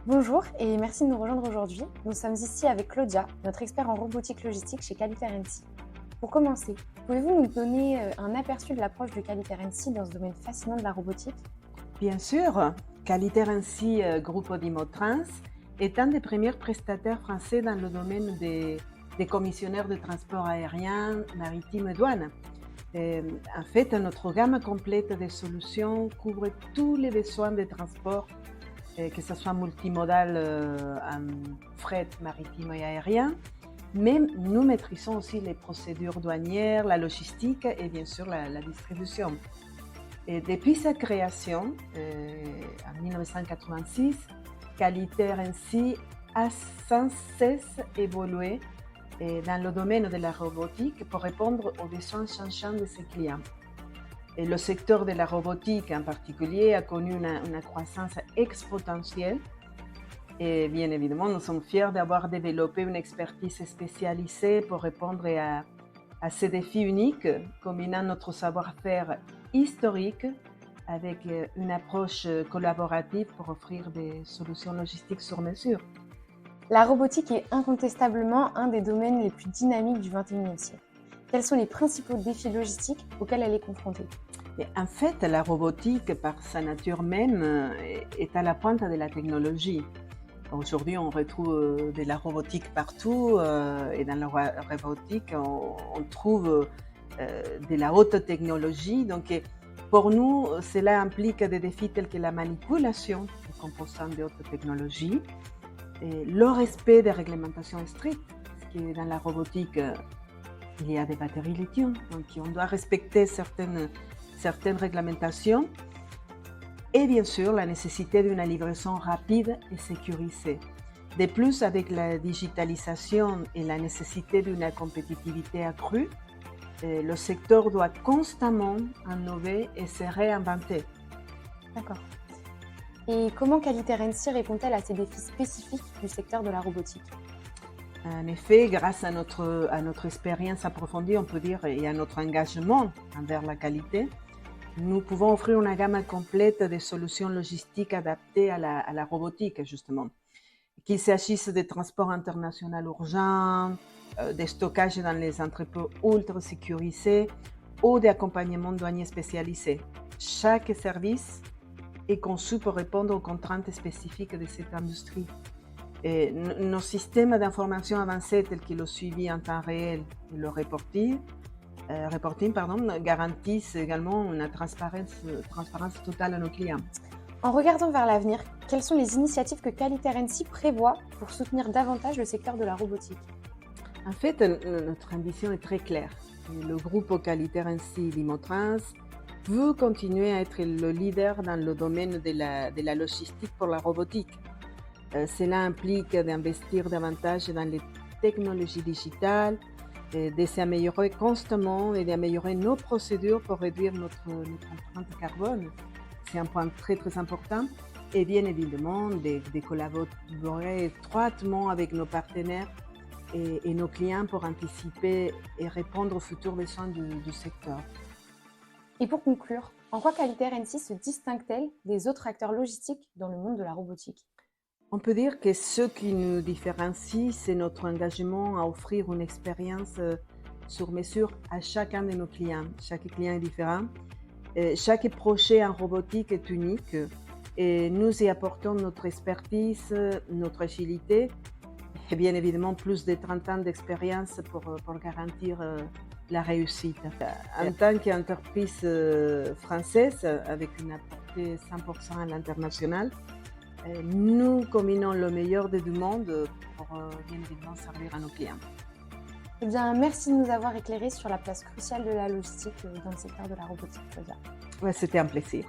Bonjour et merci de nous rejoindre aujourd'hui. Nous sommes ici avec Claudia, notre expert en robotique logistique chez Qualiter NC. Pour commencer, pouvez-vous nous donner un aperçu de l'approche de Qualiter NC dans ce domaine fascinant de la robotique? Bien sûr, Qualiter ainsi Grupo Dimotrans est un des premiers prestataires français dans le domaine des commissionnaires de transport aérien, maritime et douane. En fait, notre gamme complète de solutions couvre tous les besoins de transport, que ce soit multimodal en fret maritime et aérien, mais nous maîtrisons aussi les procédures douanières, la logistique et bien sûr la distribution. Et depuis sa création, en 1986, Qualiter ainsi a sans cesse évolué dans le domaine de la robotique pour répondre aux besoins changeants de ses clients. Et le secteur de la robotique en particulier a connu une croissance exponentielle. Et bien évidemment, nous sommes fiers d'avoir développé une expertise spécialisée pour répondre à ces défis uniques, combinant notre savoir-faire historique avec une approche collaborative pour offrir des solutions logistiques sur mesure. La robotique est incontestablement un des domaines les plus dynamiques du XXIe siècle. Quels sont les principaux défis logistiques auxquels elle est confrontée? Et en fait, la robotique, par sa nature même, est à la pointe de la technologie. Aujourd'hui, on retrouve de la robotique partout et dans la robotique, on trouve de la haute technologie. Donc, pour nous, cela implique des défis tels que la manipulation des composants de haute technologie, et le respect des réglementations strictes, parce que dans la robotique, il y a des batteries lithium, donc on doit respecter certaines réglementations. Et bien sûr, la nécessité d'une livraison rapide et sécurisée. De plus, avec la digitalisation et la nécessité d'une compétitivité accrue, le secteur doit constamment innover et se réinventer. D'accord. Et comment Qualiter NC répond-elle à ces défis spécifiques du secteur de la robotique? En effet, grâce à notre expérience approfondie, on peut dire, et à notre engagement envers la qualité, nous pouvons offrir une gamme complète de solutions logistiques adaptées à la robotique, justement. Qu'il s'agisse de transports internationaux urgents, de stockage dans les entrepôts ultra sécurisés ou d'accompagnement douanier spécialisé. Chaque service est conçu pour répondre aux contraintes spécifiques de cette industrie. Et nos systèmes d'information avancés tels que le suivi en temps réel et le reporting garantissent également une transparence totale à nos clients. En regardant vers l'avenir, quelles sont les initiatives que Qualiter NC prévoit pour soutenir davantage le secteur de la robotique? En fait, notre ambition est très claire. Le groupe Qualiter NC Dimotrans veut continuer à être le leader dans le domaine de la logistique pour la robotique. Cela implique d'investir davantage dans les technologies digitales, de s'améliorer constamment et d'améliorer nos procédures pour réduire notre empreinte carbone. C'est un point très très important. Et bien évidemment, de collaborer étroitement avec nos partenaires et nos clients pour anticiper et répondre aux futurs besoins du secteur. Et pour conclure, en quoi Qualiter NC se distingue-t-elle des autres acteurs logistiques dans le monde de la robotique? On peut dire que ce qui nous différencie, c'est notre engagement à offrir une expérience sur mesure à chacun de nos clients. Chaque client est différent. Chaque projet en robotique est unique et nous y apportons notre expertise, notre agilité et bien évidemment plus de 30 ans d'expérience pour garantir la réussite. En tant qu'entreprise française avec une apportée 100% à l'international, nous combinons le meilleur des deux mondes pour bien évidemment servir à nos clients. Eh bien, merci de nous avoir éclairés sur la place cruciale de la logistique dans le secteur de la robotique, Claudia. Ouais, c'était un plaisir.